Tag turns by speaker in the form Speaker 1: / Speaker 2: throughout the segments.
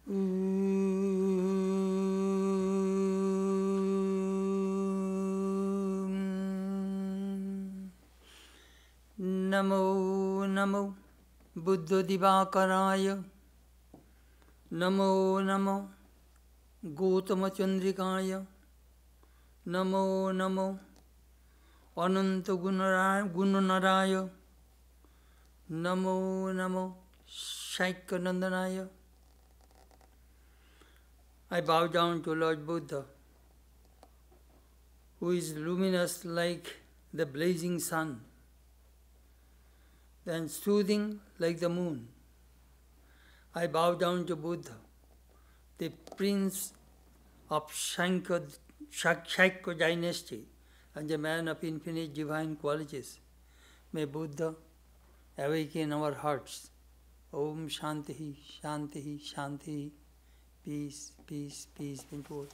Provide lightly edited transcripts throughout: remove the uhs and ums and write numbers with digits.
Speaker 1: Namo Namo Buddha Divakaraya. Namo Namo Gautama Chandrikaya. Namo Namo Ananta Gunanaraya. Namo Namo Shaikyanandanaya. I bow down to Lord Buddha, who is luminous like the blazing sun, then soothing like the moon. I bow down to Buddha, the prince of Shaikya dynasty and the man of infinite divine qualities. May Buddha awaken our hearts. Om Shanti, Shanti, Shanti. Peace, peace, peace, Pinpool.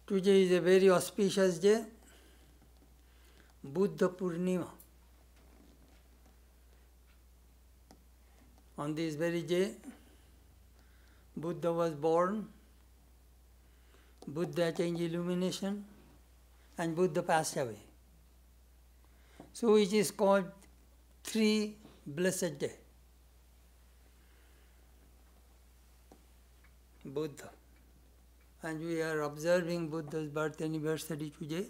Speaker 1: Today is a very auspicious day, Buddha Purnima. On this very day, Buddha was born, Buddha attained illumination, and Buddha passed away. So it is called three blessed day. Buddha. And we are observing Buddha's birth anniversary today.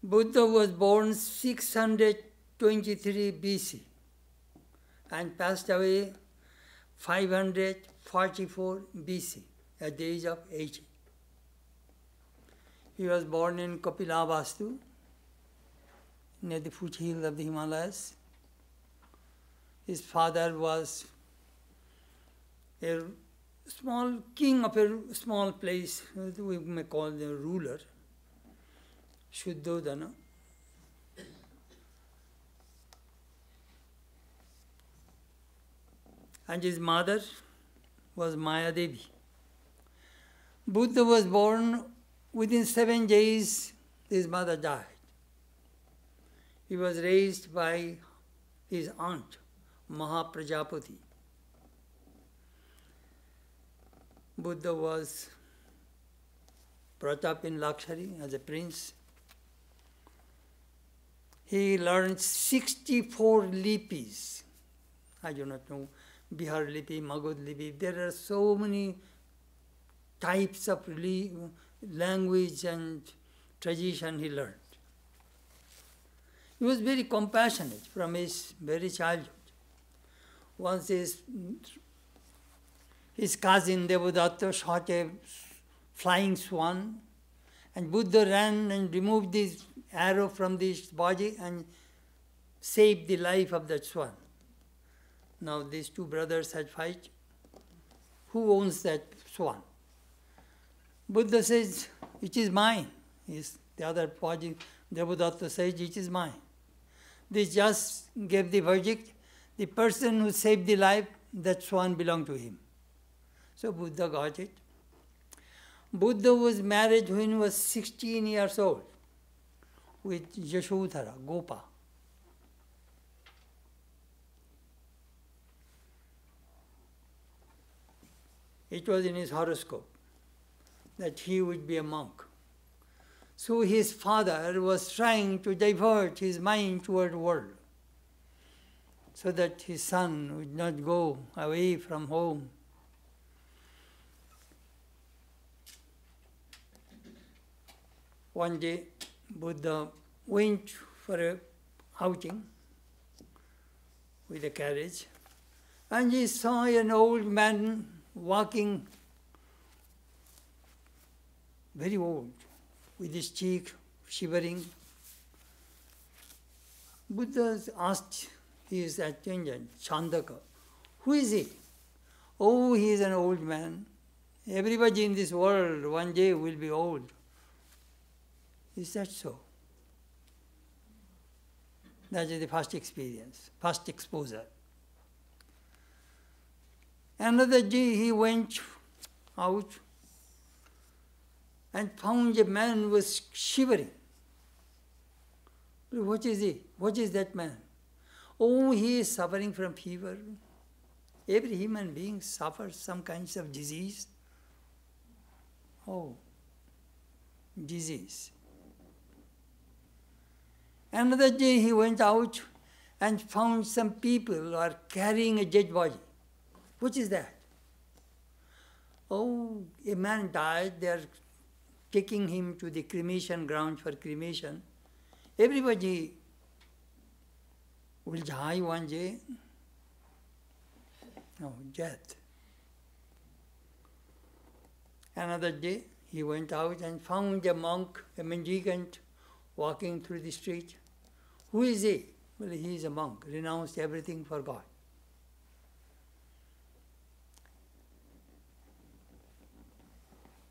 Speaker 1: Buddha was born 623 BC and passed away 544 BC at the age of 80. He was born in Kapilavastu, near the foothills of the Himalayas. His father was a small king of a small place, we may call the ruler, Shuddhodana. And his mother was Maya Devi. Buddha was born. Within 7 days, his mother died. He was raised by his aunt, Mahaprajapati. Buddha was brought up in luxury as a prince. He learned 64 lipis. I do not know, Bihar lipi, Magad lipi. There are so many types of language and tradition he learned. He was very compassionate from his very childhood. Once his cousin Devadatta shot a flying swan, and Buddha ran and removed this arrow from this body and saved the life of that swan. Now these two brothers had fight. Who owns that swan? Buddha says, it is mine. The other body, Devadatta says, it is mine. They just gave the verdict. The person who saved the life, that swan belonged to him. So Buddha got it. Buddha was married when he was 16 years old with Yashodhara, Gopa. It was in his horoscope that he would be a monk. So his father was trying to divert his mind toward the world so that his son would not go away from home. One day, Buddha went for a outing with a carriage, and he saw an old man walking, very old, with his cheek shivering. Buddha asked his attendant, Chandaka, who is he? Oh, he is an old man. Everybody in this world one day will be old. Is that so? That is the first experience, first exposure. Another day he went out and found a man was shivering. What is he? What is that man? Oh, he is suffering from fever. Every human being suffers some kinds of disease. Oh, disease. Another day he went out and found some people are carrying a dead body. What is that? Oh, a man died. They are taking him to the cremation ground for cremation. Everybody will die one day. No, death. Another day, he went out and found a monk, a mendicant, walking through the street. Who is he? Well, he is a monk, renounced everything for God.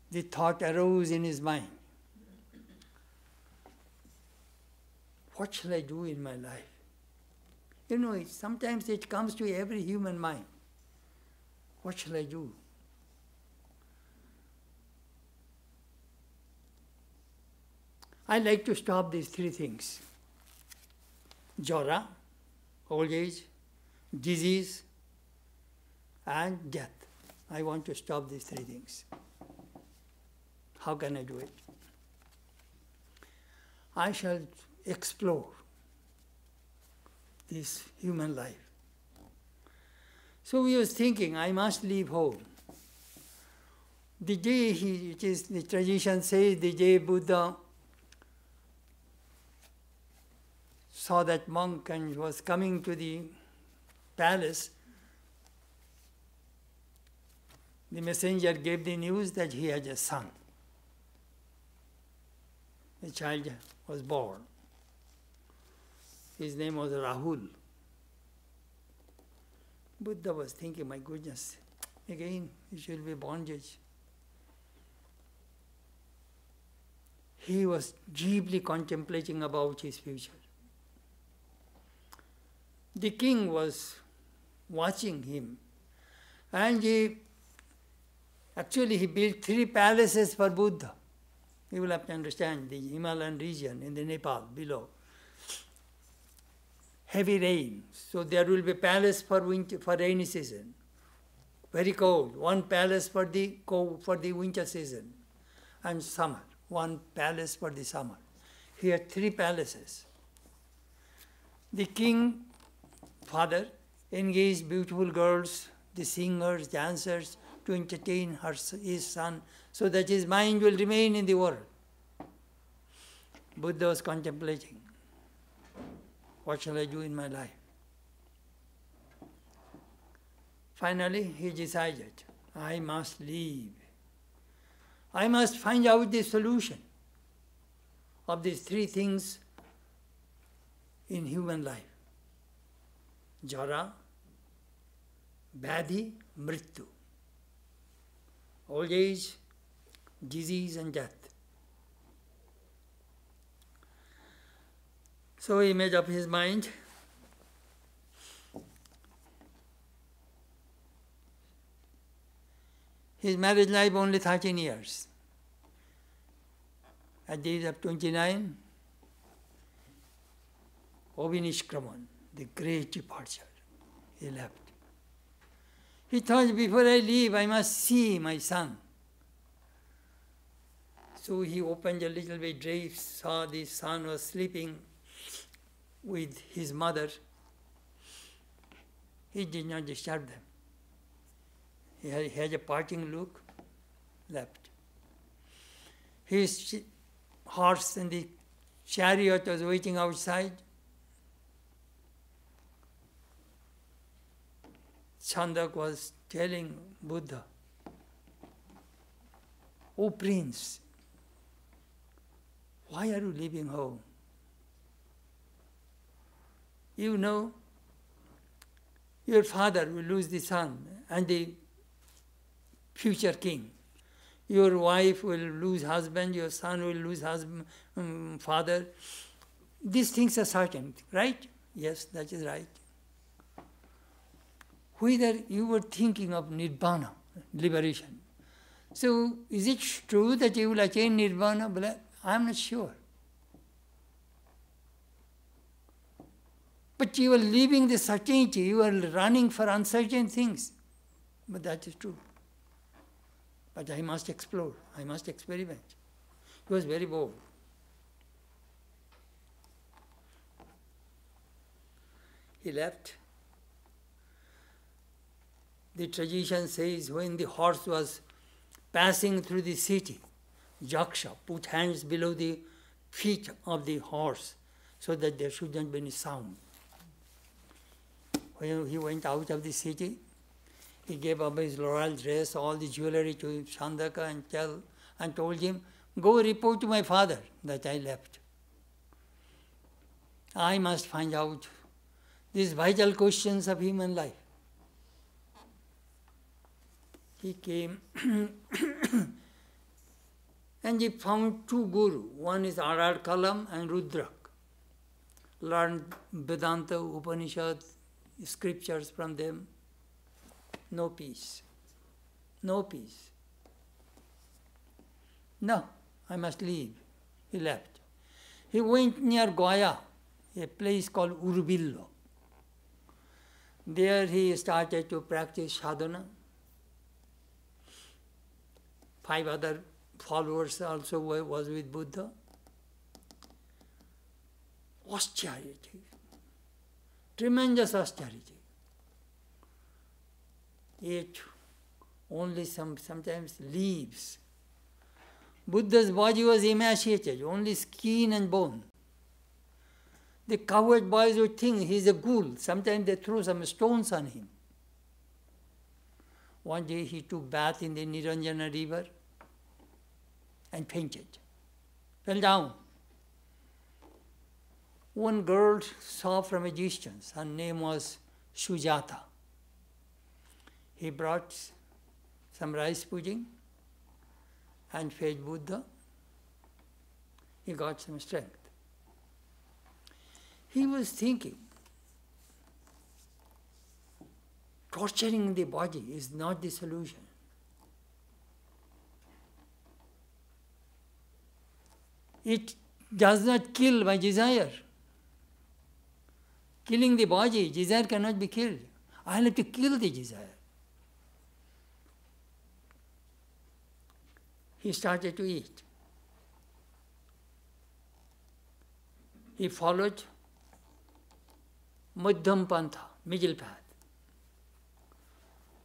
Speaker 1: The thought arose in his mind. What shall I do in my life? You know, sometimes it comes to every human mind. What shall I do? I like to stop these three things. Jara, old age, disease, and death. I want to stop these three things. How can I do it? I shall explore this human life. So he was thinking, I must leave home. The day the tradition says, the day Buddha saw that monk and was coming to the palace, the messenger gave the news that he had a son. A child was born. His name was Rahul. Buddha was thinking, my goodness, again it will be bondage. He was deeply contemplating about his future. The king was watching him, and he built 3 palaces for Buddha. You will have to understand the Himalayan region in the Nepal below. Heavy rain, so there will be palace for winter, for rainy season. Very cold, 1 palace for the winter season, and summer, 1 palace for the summer. He had 3 palaces. The king father engaged beautiful girls, the singers, dancers, to entertain his son, so that his mind will remain in the world. Buddha was contemplating, what shall I do in my life? Finally, he decided, I must leave. I must find out the solution of these 3 things in human life. Jara, Vyadhi, Mrityu. Old age, disease and death. So he made up his mind. His marriage life only 13 years. At the age of 29, Ovinishkraman, the great departure, he left. He thought, before I leave, I must see my son. So he opened a little bit drapes, saw the son was sleeping with his mother. He did not disturb them. He had a parting look, left. His horse and the chariot was waiting outside. Chandak was telling Buddha, "O Prince, why are you leaving home? You know, your father will lose the son and the future king. Your wife will lose husband, your son will lose husband, father. These things are certain, right?" "Yes, that is right." "Whether you were thinking of Nibbana, liberation, So, is it true that you will attain nirvana? Well, I am not sure. But you are leaving the certainty, you are running for uncertain things. But that is true. But I must explore, I must experiment. He was very bold. He left. The tradition says when the horse was passing through the city, Jaksha put hands below the feet of the horse so that there shouldn't be any sound. When he went out of the city, he gave up his royal dress, all the jewelry to Chandaka and told him, go report to my father that I left. I must find out these vital questions of human life. He came and he found two gurus. One is R.R. Kalam and Rudrak. Learned Vedanta, Upanishad, scriptures from them. No peace. No peace. No, I must leave. He left. He went near Goya, a place called Urbillo. There he started to practice sadhana. 5 other followers also was with Buddha. Austerity. Tremendous austerity. Ate only sometimes leaves. Buddha's body was emaciated, only skin and bone. The cowherd boys would think he's a ghoul. Sometimes they threw some stones on him. One day he took bath in the Niranjana river and fainted. Fell down. One girl saw from a distance. Her name was Sujata. He brought some rice pudding and fed Buddha. He got some strength. He was thinking, torturing the body is not the solution. It does not kill my desire. Killing the body, desire cannot be killed. I have to kill the desire. He started to eat. He followed Madhyam Pantha, middle path.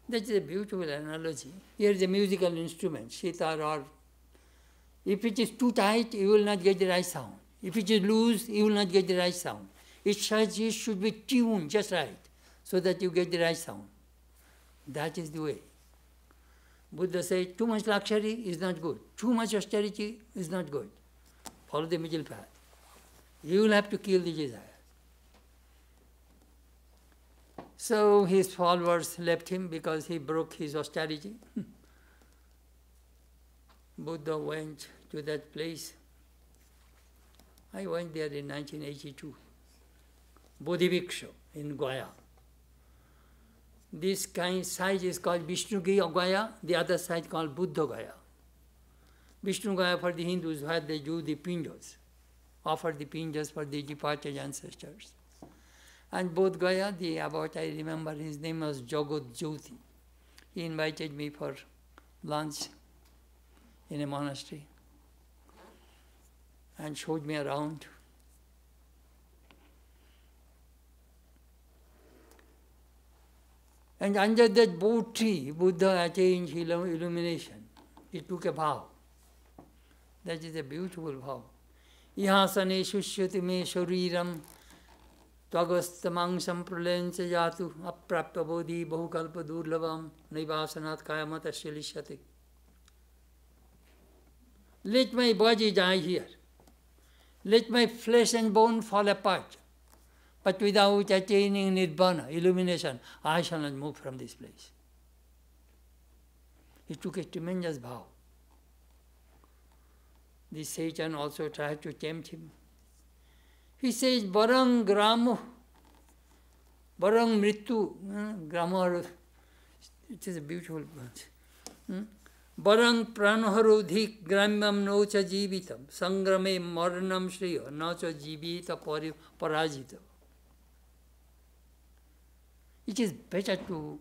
Speaker 1: That is a beautiful analogy. Here is a musical instrument, sitar, or if it is too tight, you will not get the right sound. If it is loose, you will not get the right sound. It should be tuned just right, so that you get the right sound. That is the way. Buddha said, too much luxury is not good. Too much austerity is not good. Follow the middle path. You will have to kill the desire. So his followers left him because he broke his austerity. Buddha went to that place. I went there in 1982. Bodhiviksha in Goya. This kind side is called Vishnu Gaya, the other side called Buddha Gaya. Vishnu Gaya for the Hindus, where they do the pinjas, offer the pinjas for the departed ancestors. And both Gaya, I remember his name was Jagat Jyoti. He invited me for lunch in a monastery and showed me around. And under that Bodh tree, Buddha attained illumination. He took a vow. That is a beautiful vow. Ihasane shusyati me shariram tvagastamangsam pralencha yatu aprapta bodhi bahukalpa durlavam naivasanat kayamatasya lishyate. Let my body die here. Let my flesh and bone fall apart. But without attaining nirvana, illumination, I shall not move from this place. He took a tremendous vow. The Satan also tried to tempt him. He says, Barang Gramo, Barang Mritu, Gramo, it is a beautiful word. Barang pranoharodhik gramyam nocha jivitam sangrame maranam shriya nacha jivita parajita. It is better to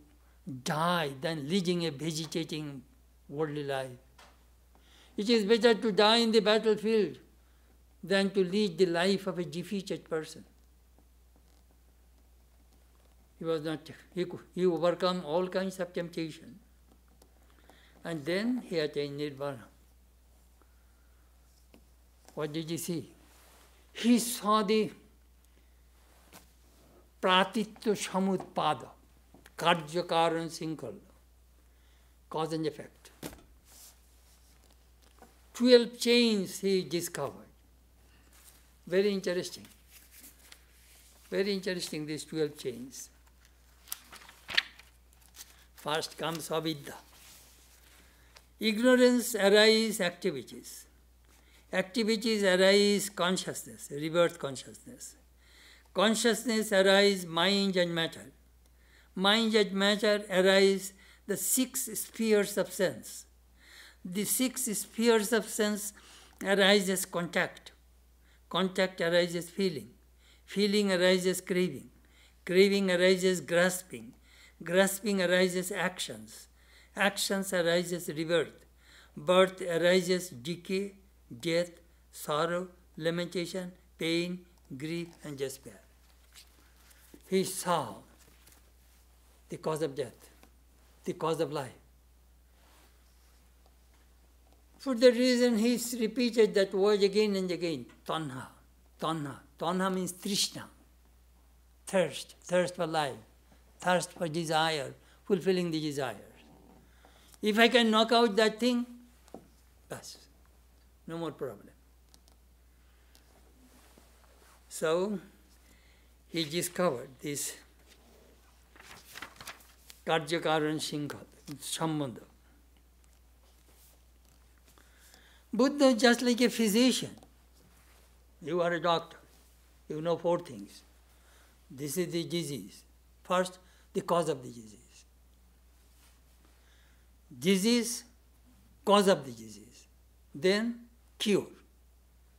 Speaker 1: die than leading a vegetating worldly life. It is better to die in the battlefield than to lead the life of a defeated person. He overcome all kinds of temptation. And then he attained Nirvana. What did he see? He saw the Pratitya Samutpada, Karya Karan Sinkhala, cause and effect. 12 chains he discovered. Very interesting. Very interesting, these 12 chains. First comes avidya. Ignorance arise activities. Activities arise consciousness, rebirth consciousness. Consciousness arise mind and matter. Mind and matter arise the 6 spheres of sense. The 6 spheres of sense arises contact. Contact arises feeling. Feeling arises craving. Craving arises grasping. Grasping arises actions. Actions arises rebirth. Birth arises decay, death, sorrow, lamentation, pain, grief, and despair. He saw the cause of death, the cause of life. For that reason, he repeated that word again and again, tanha, tanha. Tanha means trishna, thirst, thirst for life, thirst for desire, fulfilling the desires. If I can knock out that thing, bas, no more problem. So, he discovered this Karya Karan Sinkhala, Sambandha. Buddha is just like a physician. You are a doctor. You know 4 things. This is the disease. First, the cause of the disease. Disease, cause of the disease. Then cure.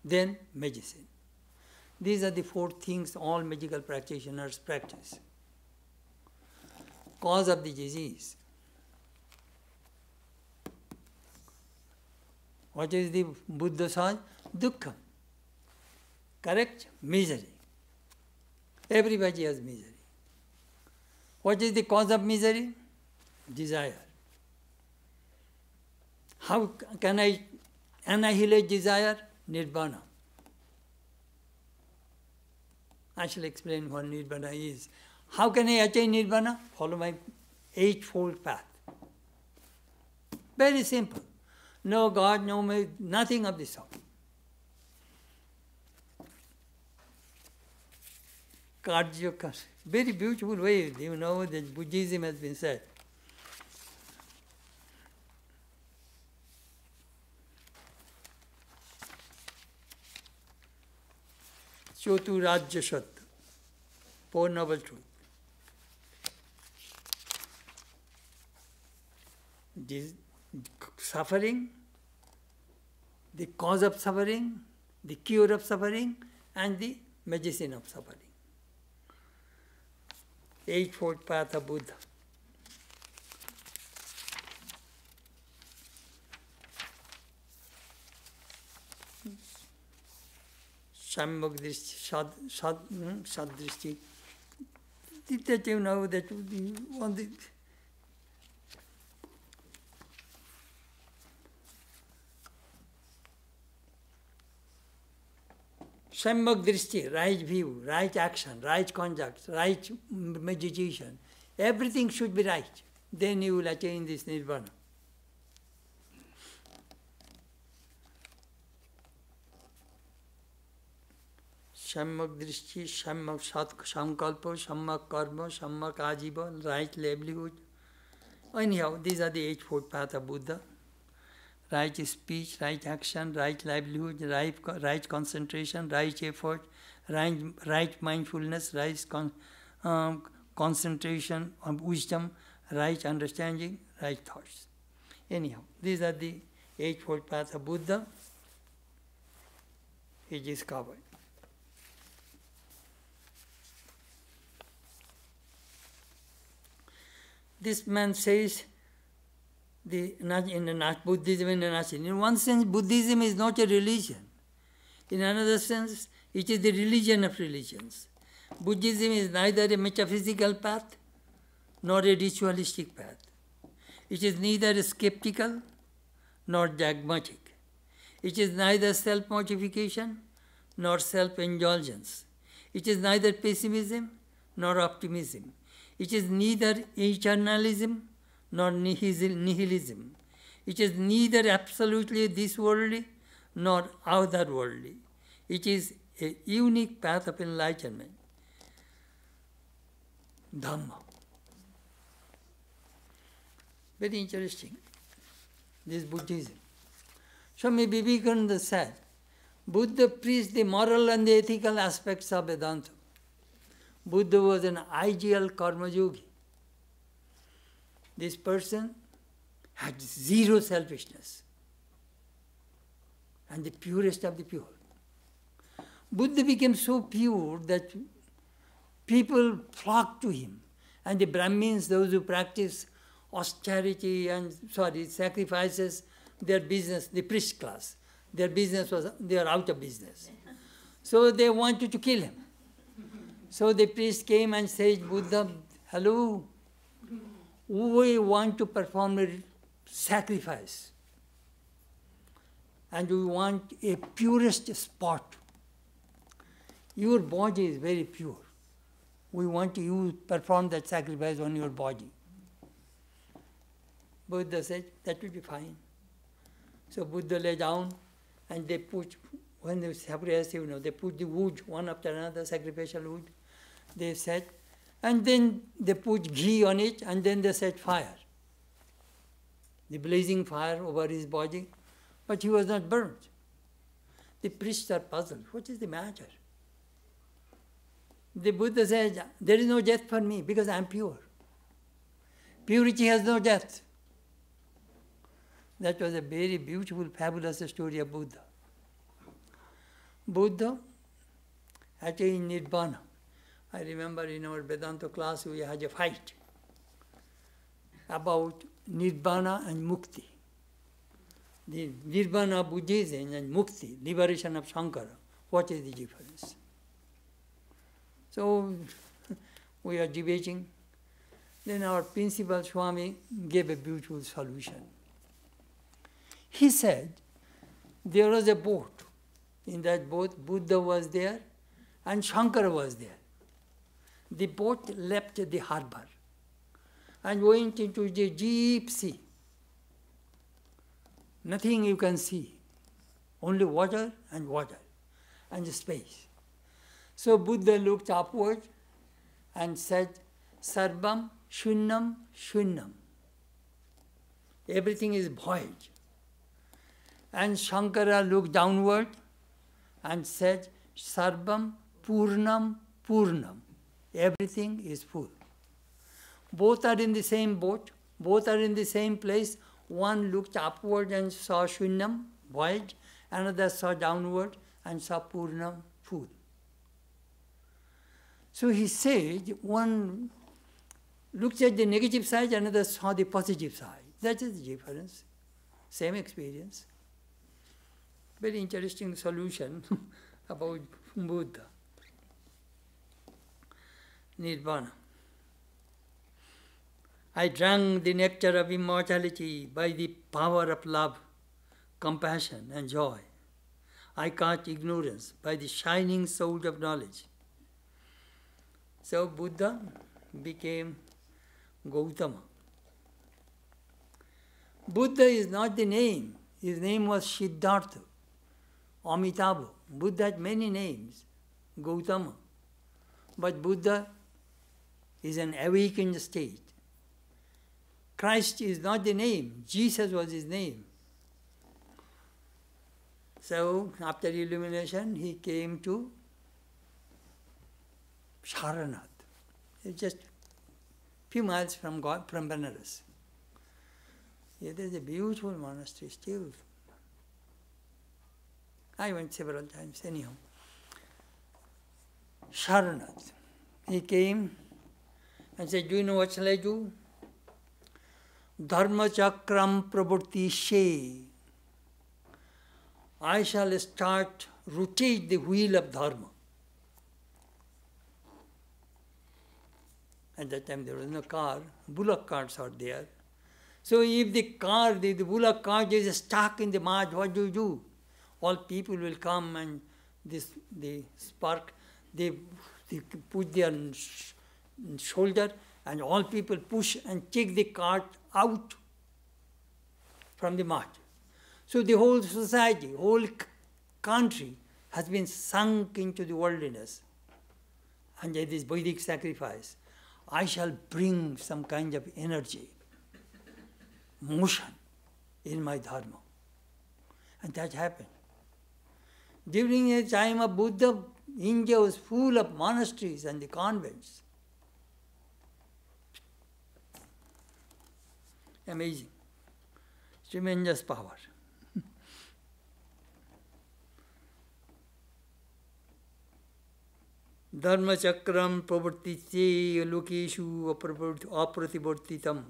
Speaker 1: Then medicine. These are the 4 things all medical practitioners practice. Cause of the disease. What is the Buddha saw? Dukkha. Correct? Misery. Everybody has misery. What is the cause of misery? Desire. How can I annihilate desire? Nirvana. I shall explain what Nirvana is. How can I attain Nirvana? Follow my 8-fold path. Very simple. No God, no me, nothing of this sort. Karya, very beautiful way, you know, that Buddhism has been said. Chotu Rajya Shat, 4 Noble Truth. This suffering, the cause of suffering, the cure of suffering, and the medicine of suffering. 8-fold path of Buddha. Samyak Drishti, Sad Drishti. That you know that on the Samyak Drishti, right view, right action, right conduct, right meditation. Everything should be right. Then you will attain this Nirvana. Samyak Drishti, Samyak Sankalpa, Samyak Karma, Samyak Ajiva, right livelihood. Anyhow, these are the 8-fold path of Buddha. Right speech, right action, right livelihood, right concentration, right effort, right mindfulness, right concentration on wisdom, right understanding, right thoughts. Anyhow, these are the Eightfold Path of Buddha. He discovered. This man says, in Buddhism in a nutshell. In one sense, Buddhism is not a religion. In another sense, it is the religion of religions. Buddhism is neither a metaphysical path nor a ritualistic path. It is neither skeptical nor dogmatic. It is neither self-mortification nor self-indulgence. It is neither pessimism nor optimism. It is neither eternalism nor nihilism. It is neither absolutely this worldly nor otherworldly. It is a unique path of enlightenment. Dhamma. Very interesting, this Buddhism. Swami Vivekananda said, Buddha preached the moral and the ethical aspects of Vedanta. Buddha was an ideal karma yogi. This person had zero selfishness and the purest of the pure. Buddha became so pure that people flocked to him, and the Brahmins, those who practice austerity and sacrifices, their business, the priest class, their business was, they are out of business. So they wanted to kill him. So the priest came and said, Buddha, hello, we want to perform a sacrifice. And we want a purest spot. Your body is very pure. We want you to perform that sacrifice on your body. Buddha said, that will be fine. So Buddha lay down and they put, when they sacrifice, they put the wood, one after another, sacrificial wood. They set, and then they put ghee on it, and then they set fire. The blazing fire over his body, but he was not burnt. The priests are puzzled. What is the matter? The Buddha said, there is no death for me because I am pure. Purity has no death. That was a very beautiful, fabulous story of Buddha. Buddha attained Nirvana. I remember in our Vedanta class we had a fight about Nirvana and Mukti. The Nirvana of Buddhism and Mukti, liberation of Shankara. What is the difference? So we are debating. Then our principal Swami gave a beautiful solution. He said, there was a boat. In that boat, Buddha was there and Shankara was there. The boat left the harbor and went into the deep sea. Nothing you can see, only water and space. So Buddha looked upward and said, Sarvam Shunyam Shunyam. Everything is void. And Shankara looked downward and said, Sarvam Purnam Purnam. Everything is full. Both are in the same boat, both are in the same place. One looked upward and saw Shunyam, void, another saw downward and saw Purnam, full. So he said, one looked at the negative side, another saw the positive side. That is the difference. Same experience. Very interesting solution about Buddha. Nirvana. I drank the nectar of immortality by the power of love, compassion, and joy. I caught ignorance by the shining sword of knowledge. So Buddha became Gautama. Buddha is not the name. His name was Siddhartha, Amitabha. Buddha had many names, Gautama. But Buddha is an awakened state. Christ is not the name. Jesus was his name. So after illumination, he came to Saranath. It's just a few miles from Benares. It is a beautiful monastery still. I went several times anyhow. Sharanath, he came and said, do you know what shall I do? Dharma chakram pravartishe. I shall start rotate the wheel of dharma. At that time there was no car, bullock carts are there. So if the car, the bullock cart is stuck in the mud, what do? All people will come and the spark, they put their shoulder and all people push and take the cart out from the mud. So the whole society, whole country has been sunk into the worldliness. And it is Vedic sacrifice. I shall bring some kind of energy, motion in my dharma. And that happened. During the time of Buddha, India was full of monasteries and the convents. Amazing. Tremendous power. Dharma chakram pravartite lokeshu aprativartitam.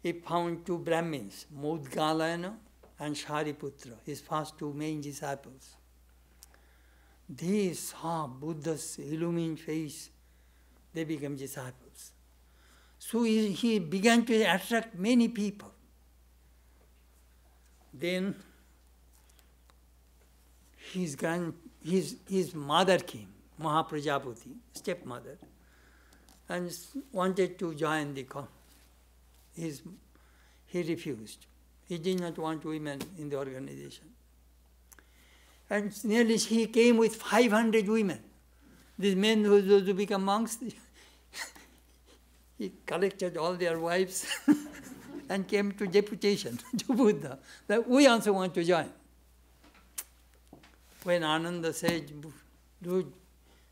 Speaker 1: He found two Brahmins, Modgalayana and Shariputra, his first two main disciples. They saw Buddha's illumined face, they became disciples. So he began to attract many people. Then his mother came, Mahaprajapati, stepmother, and wanted to join the he refused. He did not want women in the organization. And nearly he came with 500 women. These men who become monks, he collected all their wives and came to deputation to Buddha that we also want to join. When Ananda said, dude,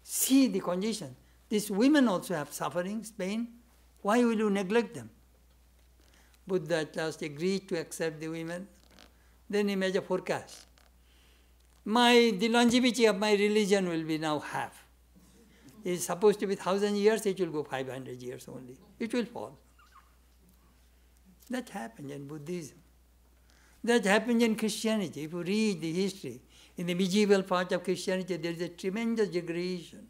Speaker 1: see the condition. These women also have sufferings, pain. Why will you neglect them? Buddha at last agreed to accept the women. Then he made a forecast. The longevity of my religion will be now half. It is supposed to be 1,000 years, it will go 500 years only. It will fall. That happened in Buddhism. That happened in Christianity. If you read the history, in the medieval part of Christianity, there is a tremendous degradation,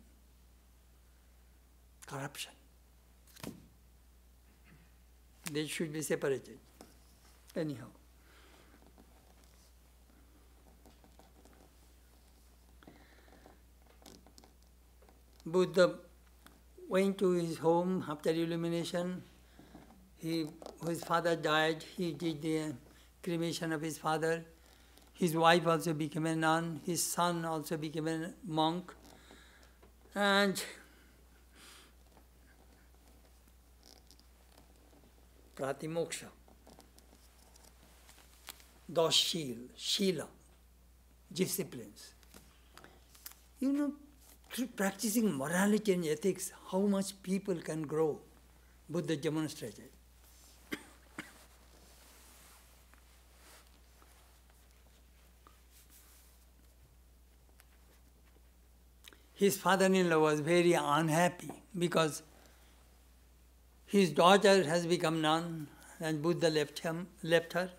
Speaker 1: corruption. They should be separated. Anyhow. Buddha went to his home after illumination. His father died. He did the cremation of his father. His wife also became a nun. His son also became a monk. And Pratimoksha, Shila, disciplines. You know, through practicing morality and ethics, how much people can grow, Buddha demonstrated. His father-in-law was very unhappy because his daughter has become nun and Buddha left her.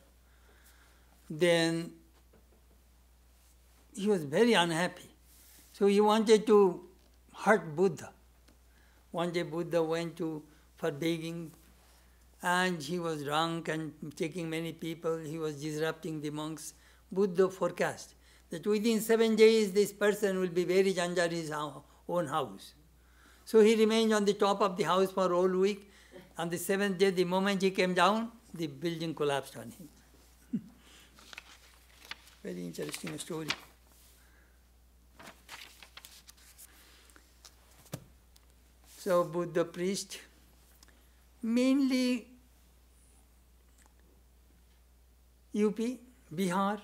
Speaker 1: Then he was very unhappy. So he wanted to hurt Buddha. One day Buddha went for begging and he was drunk and taking many people. He was disrupting the monks. Buddha forecast that within 7 days this person will be buried under his own house. So he remained on the top of the house for a whole week. On the 7th day, the moment he came down, the building collapsed on him. Very interesting story. So Buddha preached mainly UP, Bihar,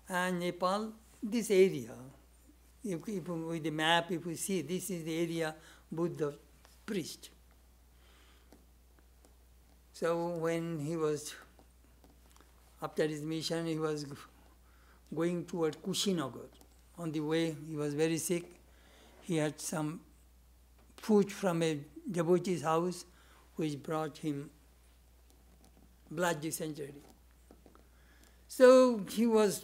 Speaker 1: and Nepal, this area. With the map, if you see, this is the area Buddha priest. So when he was, after his mission, he was going toward Kushinagar. On the way, he was very sick. He had some food from a devotee's house, which brought him blood dysentery. So he was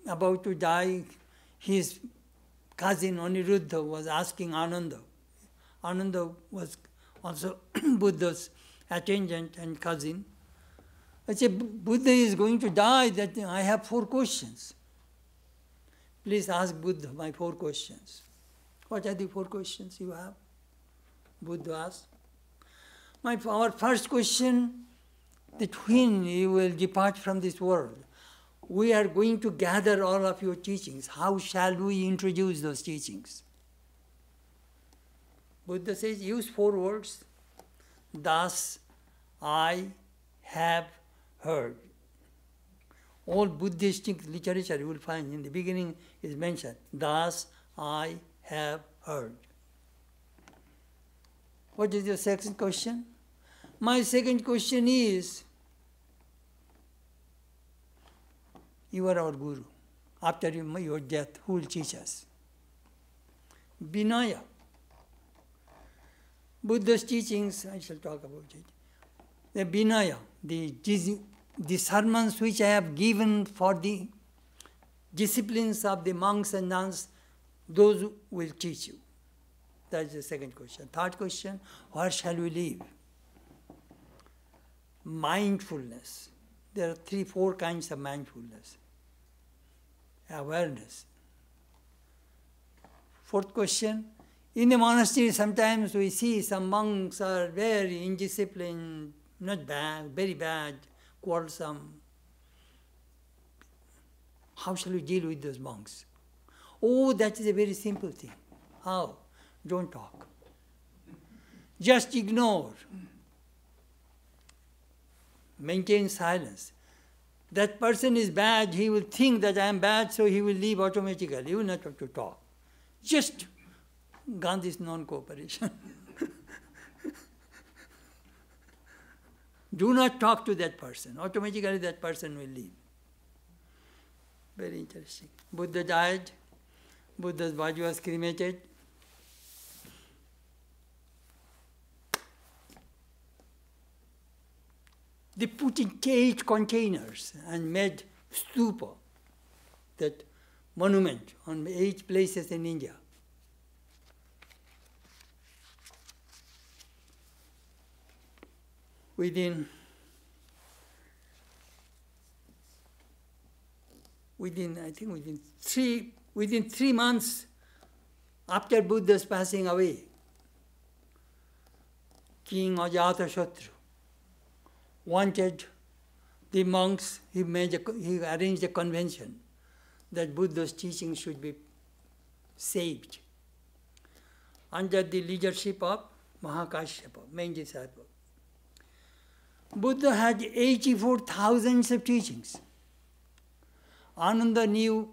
Speaker 1: about to die. His cousin Aniruddha was asking Ananda. Ananda was also Buddha's attendant and cousin. I said, Buddha is going to die, that I have 4 questions. Please ask Buddha my 4 questions. What are the 4 questions you have? Buddha asked. Our first question, that when you will depart from this world, we are going to gather all of your teachings. How shall we introduce those teachings? Buddha says, use 4 words. Thus, I have heard. All Buddhistic literature you will find in the beginning is mentioned. Thus, I have heard. What is your second question? My second question is, you are our Guru. After your death, who will teach us? Vinaya. Buddha's teachings, I shall talk about it. The Vinaya, the sermons which I have given for the disciplines of the monks and nuns, those will teach you. That is the second question. Third question, where shall we live? Mindfulness. There are 3-4 kinds of mindfulness. Awareness. Fourth question, in the monastery sometimes we see some monks are very indisciplined, not bad, very bad, quarrelsome. How shall we deal with those monks? Oh, that is a very simple thing. How? Don't talk. Just ignore. Maintain silence. That person is bad, he will think that I am bad, so he will leave automatically. He will not have to talk. Just Gandhi's non-cooperation. Do not talk to that person. Automatically that person will leave. Very interesting. Buddha died. Buddha's body was cremated. They put in 8 containers and made stupa, that monument, on 8 places in India. Within 3 months after Buddha's passing away, King Ajatashatru wanted the monks, he arranged a convention that Buddha's teaching should be saved under the leadership of Mahakashyapa, main disciple. Buddha had 84,000 of teachings. Ananda knew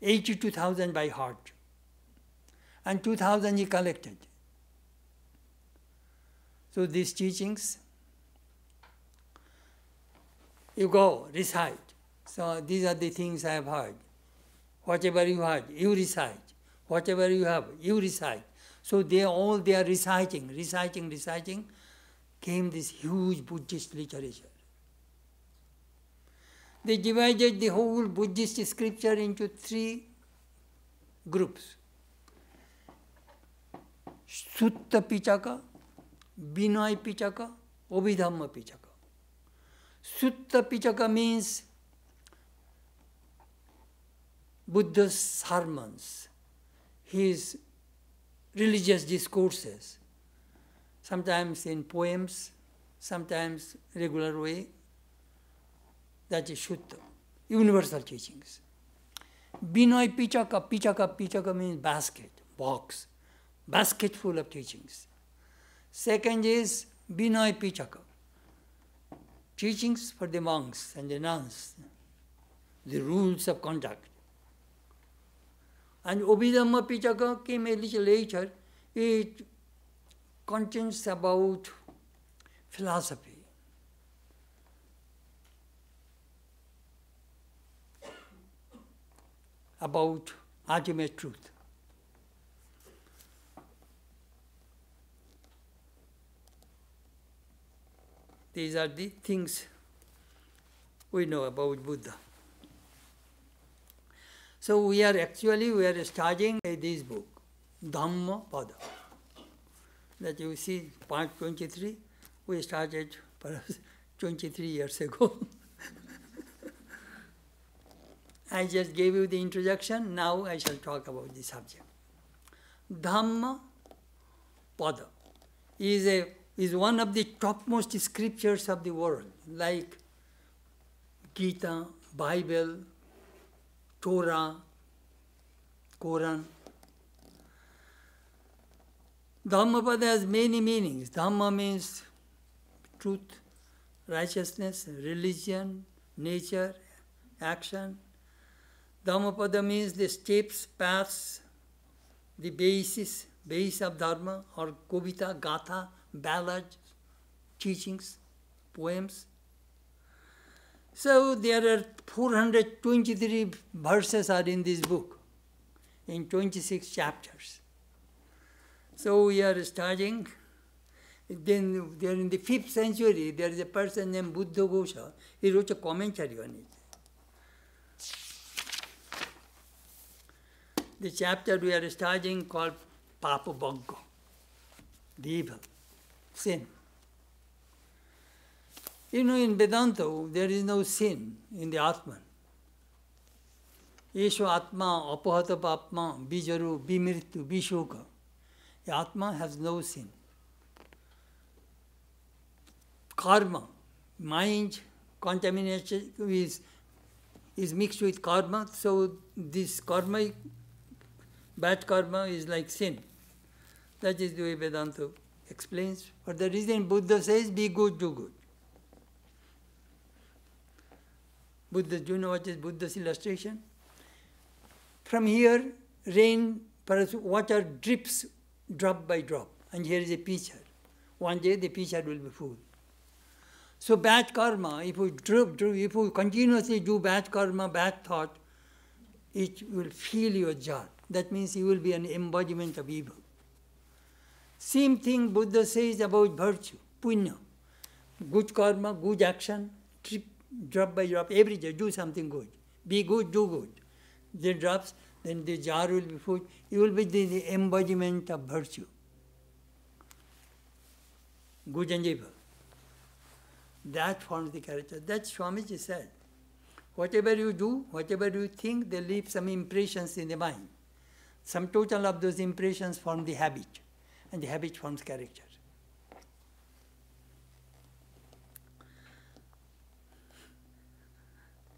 Speaker 1: 82,000 by heart, and 2,000 he collected. So these teachings, you go, recite. So these are the things I have heard. Whatever you heard, you recite. Whatever you have, you recite. So they are reciting, came this huge Buddhist literature. They divided the whole Buddhist scripture into 3 groups. Sutta Pitaka, Vinaya Pitaka, Abhidhamma Pitaka. Sutta Pitaka means Buddha's sermons, his religious discourses, sometimes in poems, sometimes regular way. That is Sutta, universal teachings. Vinaya Pitaka means basket, box, basket full of teachings. Second is Vinaya Pitaka, teachings for the monks and the nuns, the rules of conduct. And Abhidhamma Pitaka came a little later, It contains about philosophy, about ultimate truth. These are the things we know about Buddha. So we are studying this book, Dhammapada. That you see, part 23, we started perhaps 23 years ago. I just gave you the introduction, now I shall talk about the subject. Dhammapada is one of the topmost scriptures of the world, like Gita, Bible, Torah, Quran. Dhammapada has many meanings. Dhamma means truth, righteousness, religion, nature, action. Dhammapada means the steps, paths, the base of Dharma, or Kavita, Gatha, ballads, teachings, poems. So there are 423 verses are in this book, in 26 chapters. So we are studying. Then there in the 5th century, there is a person named Buddha Gosha. He wrote a commentary on it. The chapter we are studying called Papa Bhagga, the evil, sin. You know, in Vedanta, there is no sin in the Atman. Esho Atma, Apahata Papma, Bijaru, Bimritu, Bishoka. The Atma has no sin. Karma, mind, contamination is mixed with karma, so this karma, bad karma is like sin. That is the way Vedanta explains. For the reason Buddha says, be good, do good. Buddha, do you know what is Buddha's illustration? From here, rain, water drips drop by drop, and here is a pitcher. One day the pitcher will be full. So bad karma, if you continuously do bad karma, bad thought, it will fill your jar. That means you will be an embodiment of evil. Same thing Buddha says about virtue, punya. Good karma, good action, drop by drop, every day do something good. Be good, do good. Then drops, then the jar will be full. You will be the embodiment of virtue. Good and evil. That forms the character. That Swamiji said. Whatever you do, whatever you think, they leave some impressions in the mind. Some total of those impressions form the habit, and the habit forms character.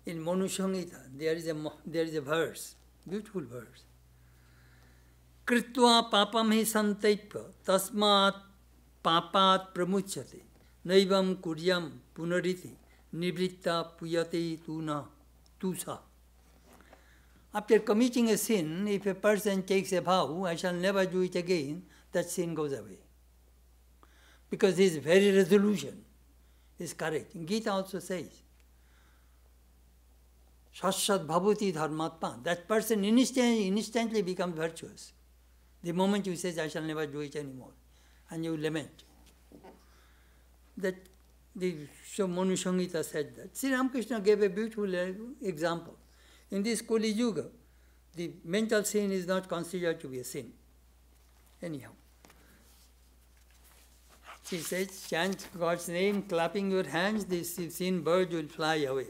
Speaker 1: In Manusangita, there is a verse, beautiful verse. Kritva papam hi santaipya tasmat papat pramuchyate naivam kuryam punariti nivritta puyate tusa. After committing a sin, if a person takes a vow, I shall never do it again, that sin goes away. Because his very resolution is correct. Gita also says, Sashat bhavati dharmatma. That person instantly becomes virtuous. The moment you say, I shall never do it anymore, and you lament. So Manu Sangita said that. Sri Ramakrishna gave a beautiful example. In this Kali Yuga, the mental sin is not considered to be a sin. Anyhow. She says, chant God's name, clapping your hands, the sin bird will fly away.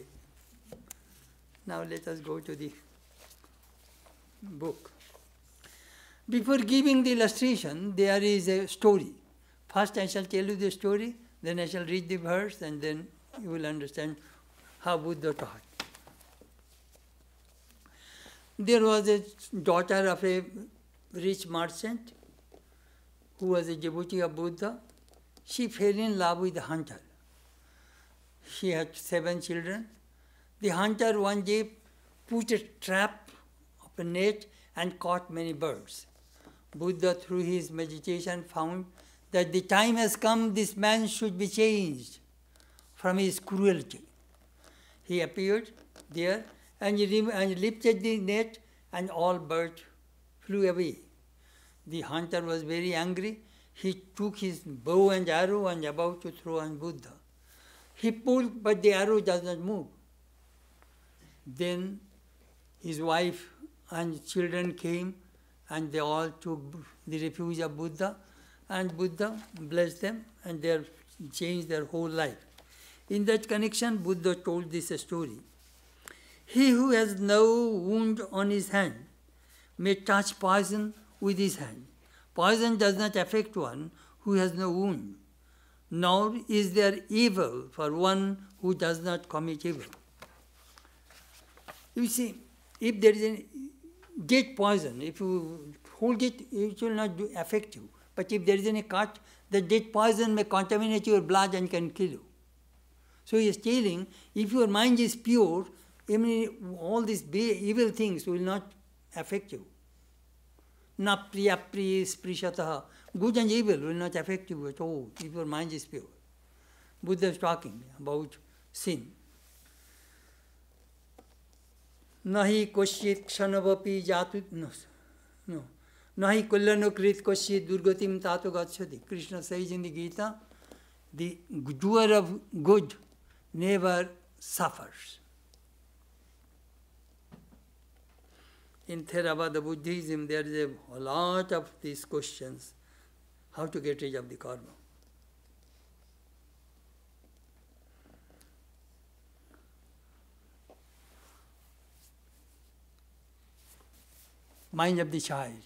Speaker 1: Now let us go to the book. Before giving the illustration, there is a story. First I shall tell you the story, then I shall read the verse, and then you will understand how Buddha taught. There was a daughter of a rich merchant who was a devotee of Buddha. She fell in love with a hunter. She had 7 children. The hunter one day put a trap of a net and caught many birds. Buddha, through his meditation, found that the time has come, this man should be changed from his cruelty. He appeared there and lifted the net, and all birds flew away. The hunter was very angry. He took his bow and arrow and about to throw on Buddha. He pulled, but the arrow does not move. Then his wife and children came, and they all took the refuge of Buddha, and Buddha blessed them, and they changed their whole life. In that connection, Buddha told this story. He who has no wound on his hand may touch poison with his hand. Poison does not affect one who has no wound, nor is there evil for one who does not commit evil. You see, if there is a dead poison, if you hold it, it will not affect you. But if there is any cut, the dead poison may contaminate your blood and can kill you. So he is telling, if your mind is pure, all these evil things will not affect you. Na priya pri sprishataha. Good and evil will not affect you at all if your mind is pure. Buddha is talking about sin. Nahi koshit kshanavapi jatu. No. Nahi kullano krit koshit durgatim tato gacchati. Krishna says in the Gita, the doer of good never suffers. In Theravada Buddhism, there is a lot of these questions, how to get rid of the karma. Mind of the child.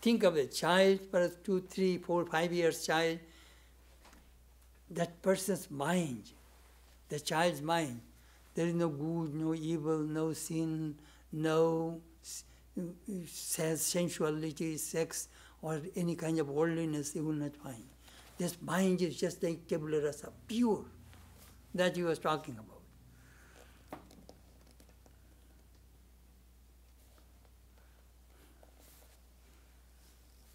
Speaker 1: Think of a child, perhaps 2, 3, 4, 5 years child. That person's mind, the child's mind, there is no good, no evil, no sin, no sensuality, sex, or any kind of worldliness you will not find. This mind is just like tabula rasa, pure, that he was talking about.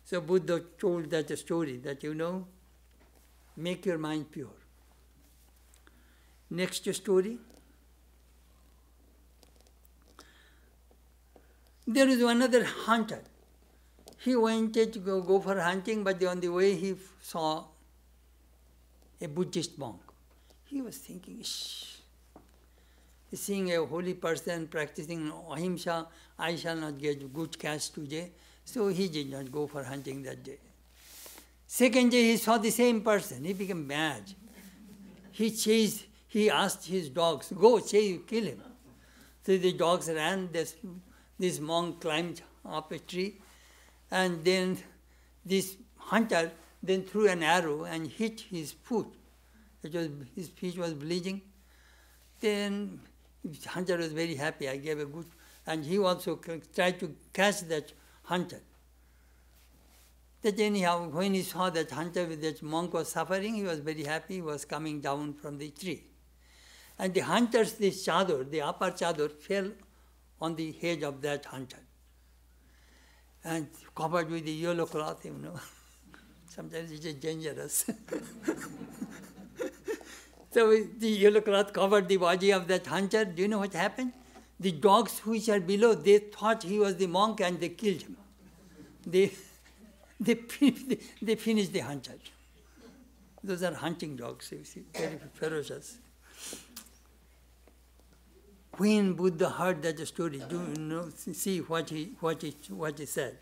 Speaker 1: So Buddha told that story that, make your mind pure. Next story. There is another hunter. He wanted to go for hunting, but on the way he saw a Buddhist monk. He was thinking, seeing a holy person practicing ahimsa, I shall not get good cash today. So he did not go for hunting that day. Second day he saw the same person. He became mad. He asked his dogs, go chase, kill him. So the dogs ran. This monk climbed up a tree, and then this hunter then threw an arrow and hit his foot. His feet was bleeding. Then the hunter was very happy. I gave a good, and he also tried to catch that hunter. That anyhow, when he saw that hunter with that monk was suffering, he was very happy. He was coming down from the tree. And the hunter's, this chador, the upper chador, fell on the head of that hunter. And covered with the yellow cloth, Sometimes it is dangerous. So the yellow cloth covered the body of that hunter. Do you know what happened? The dogs which are below, they thought he was the monk and they killed him. They finished the hunter. Those are hunting dogs, you see, very ferocious. When Buddha heard that story, see what he said.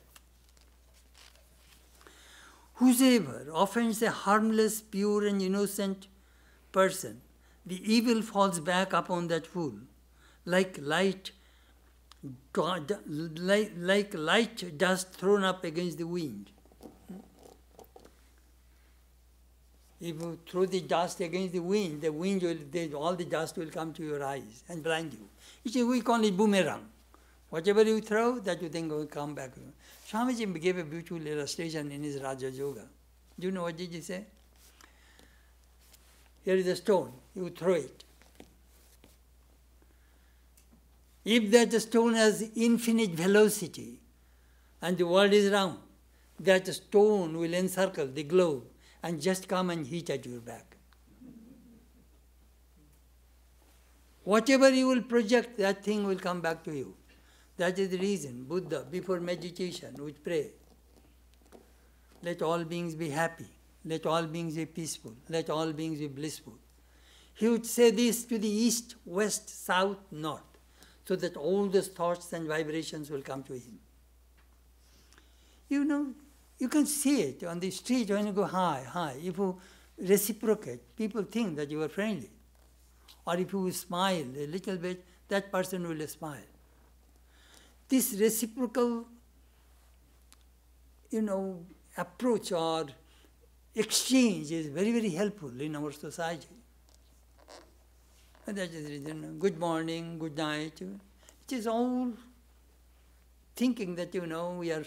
Speaker 1: Whosoever offends a harmless, pure and innocent person, the evil falls back upon that fool, like light dust thrown up against the wind. If you throw the dust against the wind will, all the dust will come to your eyes and blind you. You see, we call it boomerang. Whatever you throw, that you think will come back. Swamiji gave a beautiful illustration in his Raja Yoga. Do you know what did he say? Here is a stone, you throw it. If that stone has infinite velocity, and the world is round, that stone will encircle the globe and just come and hit at your back. Whatever you will project, that thing will come back to you. That is the reason Buddha, before meditation, would pray, let all beings be happy, let all beings be peaceful, let all beings be blissful. He would say this to the east, west, south, north, so that all those thoughts and vibrations will come to him. You know, you can see it on the street when you go hi, hi. If you reciprocate, people think that you are friendly. Or if you smile a little bit, that person will smile. This reciprocal, approach or exchange is very, very helpful in our society. And that is the reason. Good morning, good night. It is all thinking that, we are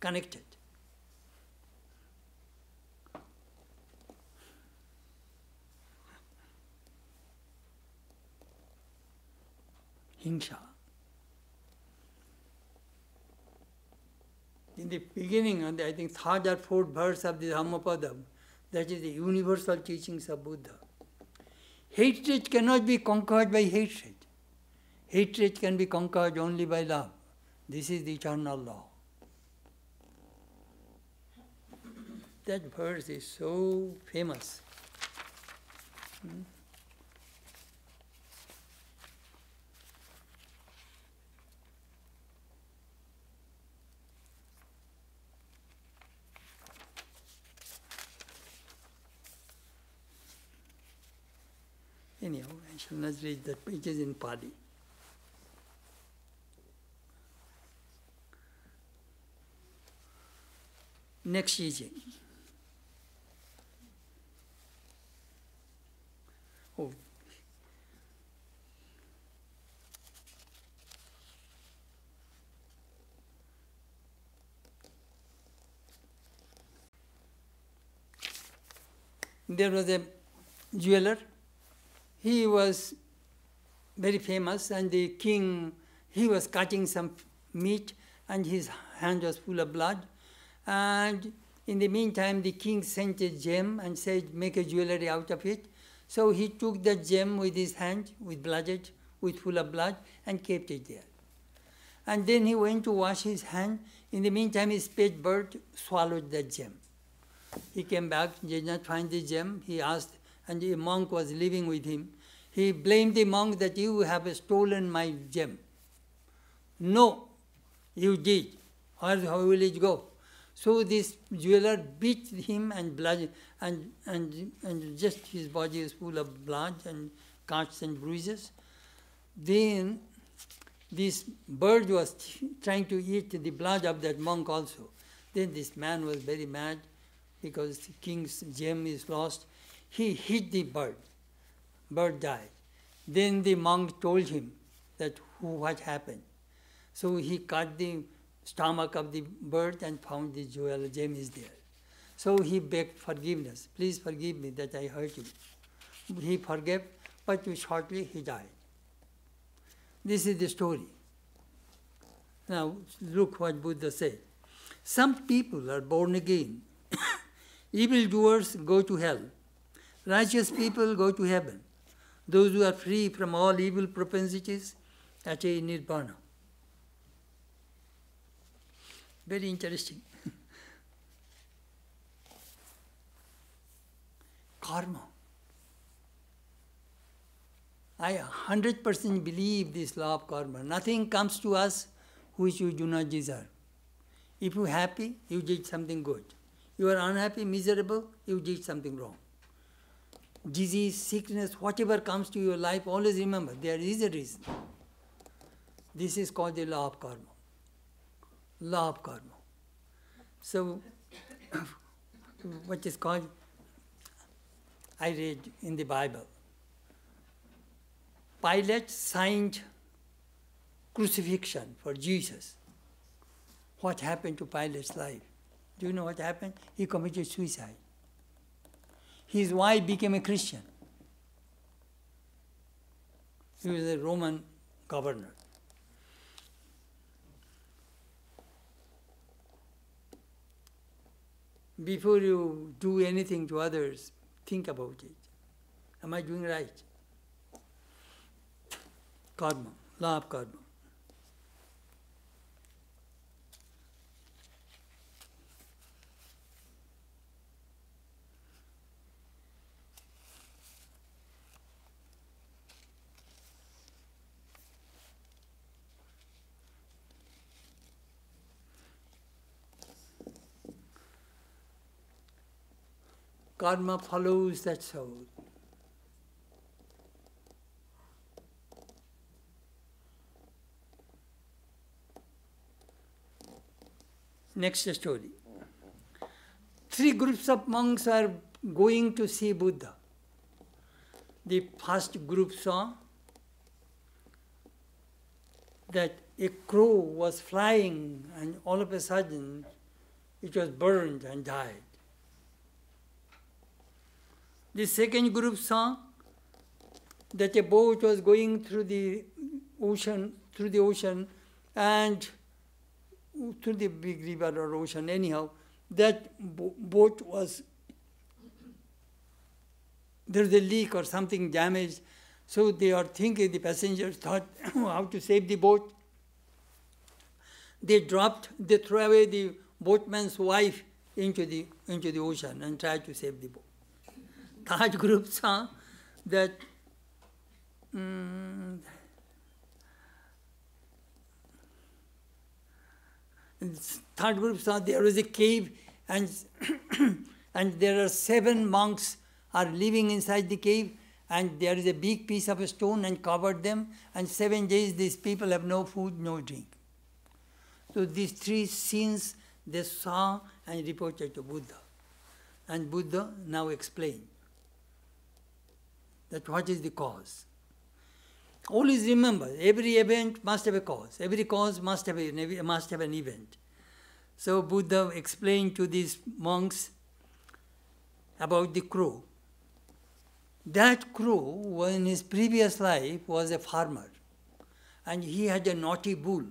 Speaker 1: connected. Himsa. In the beginning, I think third or fourth verse of the Dhammapada, that is the universal teachings of Buddha. Hatred cannot be conquered by hatred. Hatred can be conquered only by love. This is the eternal law. That verse is so famous. Anyhow, I shall not read that, it is in Pali. Next teaching. Oh. There was a jeweler. He was very famous, and the king, he was cutting some meat, and his hand was full of blood. And in the meantime, the king sent a gem and said, make a jewelry out of it. So he took that gem with his hand, with full of blood, and kept it there. And then he went to wash his hand. In the meantime, his pet bird swallowed that gem. He came back, did not find the gem. He asked, and the monk was living with him. He blamed the monk that you have stolen my gem. No, you did. How will it go? So this jeweler beat him and blood, and just his body is full of blood and cuts and bruises. Then this bird was trying to eat the blood of that monk also. Then this man was very mad because the king's gem is lost. He hit the bird. Bird died. Then the monk told him that what happened. So he cut the stomach of the bird and found the gem is there. So he begged forgiveness. Please forgive me that I hurt you. He forgave, but shortly he died. This is the story. Now look what Buddha said. Some people are born again. Evildoers go to hell. Righteous people go to heaven. Those who are free from all evil propensities attain nirvana. Very interesting. Karma. I 100% believe this law of karma. Nothing comes to us which you do not deserve. If you are happy, you did something good. You are unhappy, miserable, you did something wrong. Disease, sickness, whatever comes to your life, always remember, there is a reason. This is called the law of karma. Law of karma. So, what is called, I read in the Bible, Pilate signed crucifixion for Jesus. What happened to Pilate's life? Do you know what happened? He committed suicide. His wife became a Christian. He was a Roman governor. before you do anything to others, think about it. Am I doing right? Karma, law of karma. Karma follows that soul. Next story. 3 groups of monks are going to see Buddha. The first group saw that a crow was flying and all of a sudden it was burned and died. The second group saw that a boat was going through the ocean and through the big river or ocean, anyhow, that boat was, there was a leak or something damaged, so they are thinking, the passengers thought how to save the boat. They threw away the boatman's wife into the ocean and tried to save the boat. Third group saw that there was a cave and and there are 7 monks are living inside the cave, and there is a big piece of a stone and covered them, and 7 days these people have no food, no drink. So these 3 scenes they saw and reported to Buddha. And Buddha now explained that what is the cause. Always remember, every event must have a cause. Every cause must have an event. So Buddha explained to these monks about the crow. That crow, in his previous life, was a farmer. And he had a naughty bull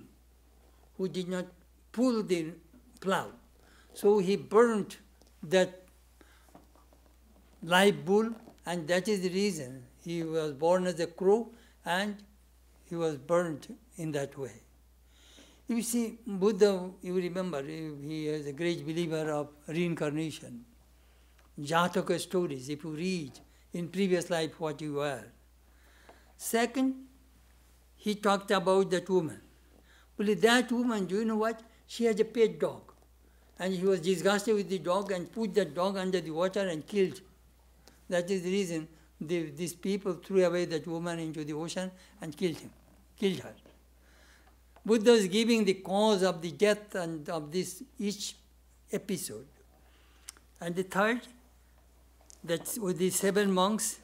Speaker 1: who did not pull the plow. So he burnt that live bull, and that is the reason he was born as a crow and he was burnt in that way. You see, Buddha, you remember, he is a great believer of reincarnation. Jataka stories, if you read in previous life what you were. Second, he talked about that woman. Well, that woman, do you know what? She has a pet dog. And he was disgusted with the dog and put that dog under the water and killed. That is the reason these people threw away that woman into the ocean and killed her. Buddha is giving the cause of the death and of this each episode. And the third, that's with the 7 monks,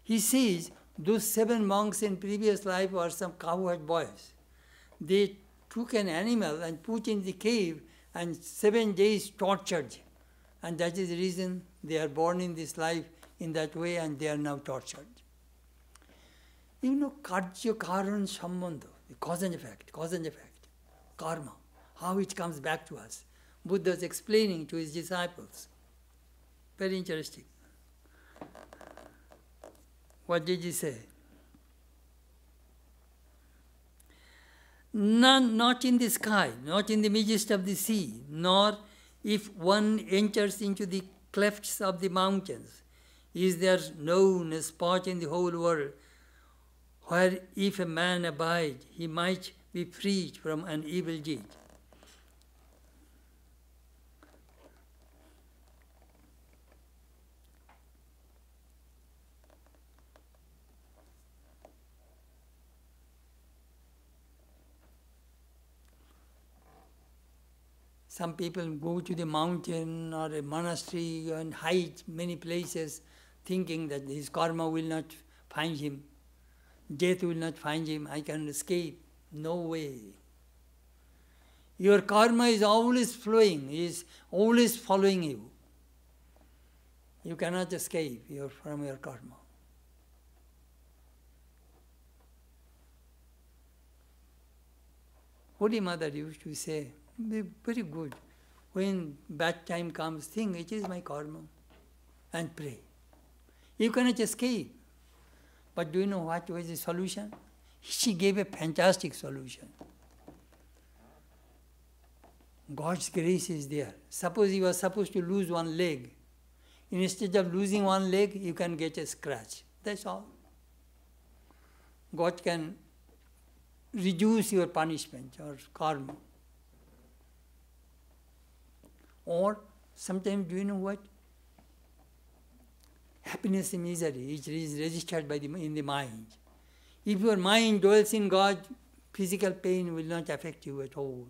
Speaker 1: he says those 7 monks in previous life were some cowherd boys. They took an animal and put in the cave and 7 days tortured. And that is the reason they are born in this life in that way and they are now tortured. You know, karya karan sambandha, cause and effect, karma, how it comes back to us. Buddha is explaining to his disciples. Very interesting. What did he say? None, not in the sky, not in the midst of the sea, nor if one enters into the clefts of the mountains, is there known a spot in the whole world where if a man abide, he might be freed from an evil deed. Some people go to the mountain or a monastery and hide many places thinking that his karma will not find him, death will not find him, I can escape. No way. Your karma is always flowing, is always following you. You cannot escape from your karma. Holy Mother used to say, very good. when bad time comes, think it is my karma and pray. You cannot escape. But do you know what was the solution? She gave a fantastic solution. God's grace is there. Suppose you are supposed to lose one leg. Instead of losing one leg, you can get a scratch. That's all. God can reduce your punishment or karma. Or sometimes, do you know what? Happiness and misery is registered in the mind. If your mind dwells in God, physical pain will not affect you at all.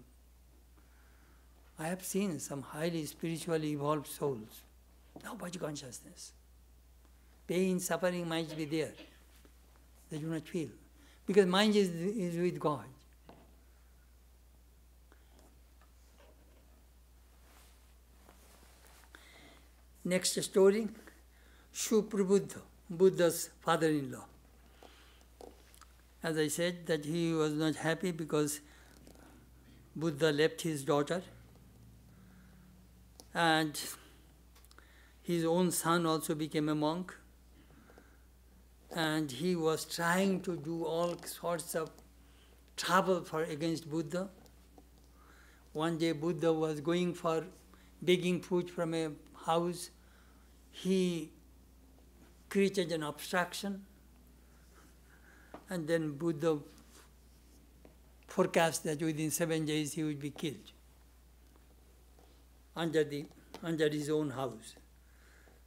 Speaker 1: I have seen some highly spiritually evolved souls, no body consciousness. Pain, suffering might be there. They do not feel. Because mind is with God. Next story, Shuprabuddha, Buddha's father-in-law. As I said, that he was not happy because Buddha left his daughter, and his own son also became a monk, and he was trying to do all sorts of trouble against Buddha. One day Buddha was going for begging food from a house. He created an obstruction, and then Buddha forecast that within 7 days he would be killed under his own house.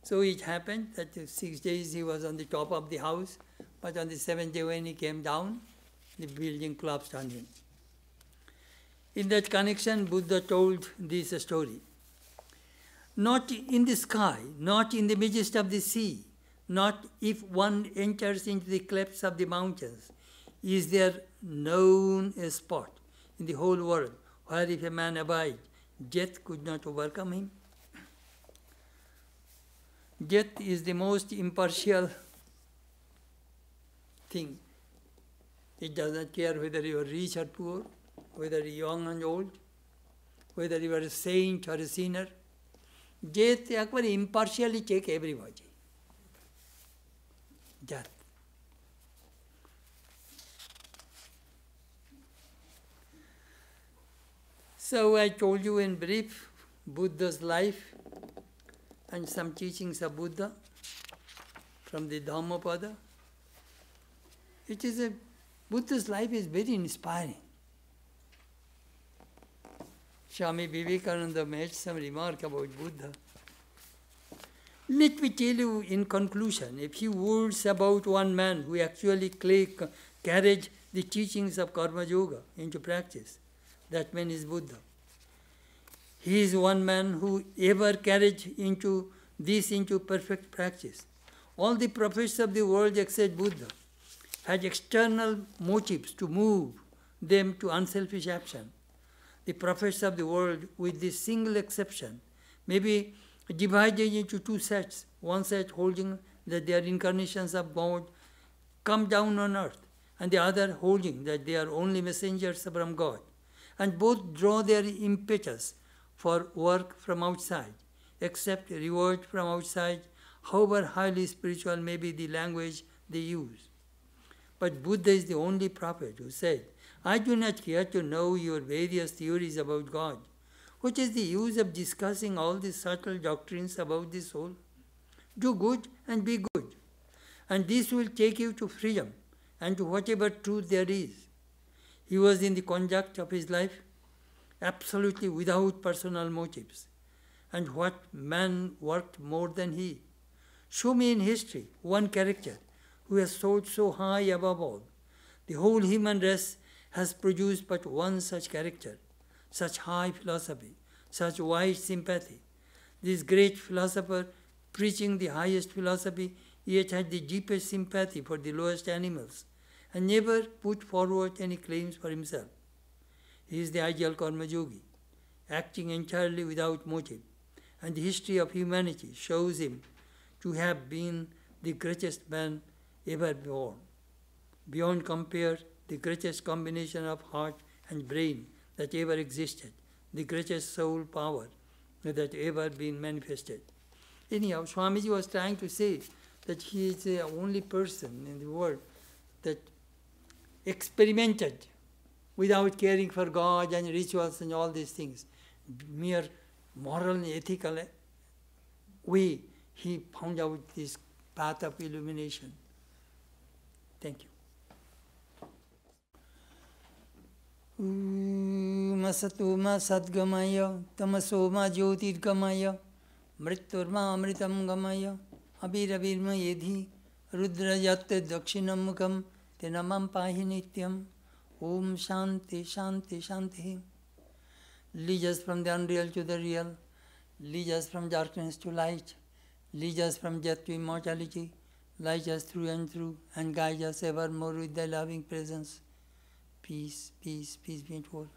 Speaker 1: So it happened that 6 days he was on the top of the house, but on the 7th day when he came down, the building collapsed on him. In that connection, Buddha told this story. Not in the sky, not in the midst of the sea, not if one enters into the clefts of the mountains, is there known a spot in the whole world where if a man abide, death could not overcome him. Death is the most impartial thing. It does not care whether you are rich or poor, whether you are young and old, whether you are a saint or a sinner. Death actually impartially take everybody. Death. So I told you in brief Buddha's life and some teachings of Buddha from the Dhammapada. Buddha's life is very inspiring. Swami Vivekananda made some remark about Buddha. Let me tell you in conclusion a few words about one man who actually carried the teachings of Karma Yoga into practice. That man is Buddha. He is one man who ever carried into perfect practice. All the prophets of the world except Buddha had external motives to move them to unselfish action. The prophets of the world, with this single exception, may be divided into two sets. One set holding that they are incarnations of God come down on earth, and the other holding that they are only messengers from God. And both draw their impetus for work from outside, accept reward from outside, however highly spiritual may be the language they use. But Buddha is the only prophet who said, I do not care to know your various theories about God. What is the use of discussing all these subtle doctrines about the soul? Do good and be good, and this will take you to freedom and to whatever truth there is. He was in the conduct of his life absolutely without personal motives. And what man worked more than he? Show me in history one character who has soared so high above all. The whole human race has produced but one such character, such high philosophy, such wide sympathy. This great philosopher, preaching the highest philosophy, yet had the deepest sympathy for the lowest animals, and never put forward any claims for himself. He is the ideal Karma Yogi, acting entirely without motive, and the history of humanity shows him to have been the greatest man ever born. Beyond compare, the greatest combination of heart and brain that ever existed, the greatest soul power, that ever been manifested. Anyhow, Swamiji was trying to say that he is the only person in the world that experimented without caring for God and rituals and all these things. Mere moral and ethical way, he found out this path of illumination. Thank you. Masatoma sadgamaya, tamasoma jyotirgamaya, mritturma amritam gamaya, abhiravirma yedhi, rudrajatte dakshinam mukham, tenamam pahi nityam. Om Shanti, Shanti, Shanti. Lead us from the unreal to the real. Lead us from darkness to light. Lead us from death to immortality. Light us through and guide us evermore with thy loving presence. Peace, peace, peace be to all.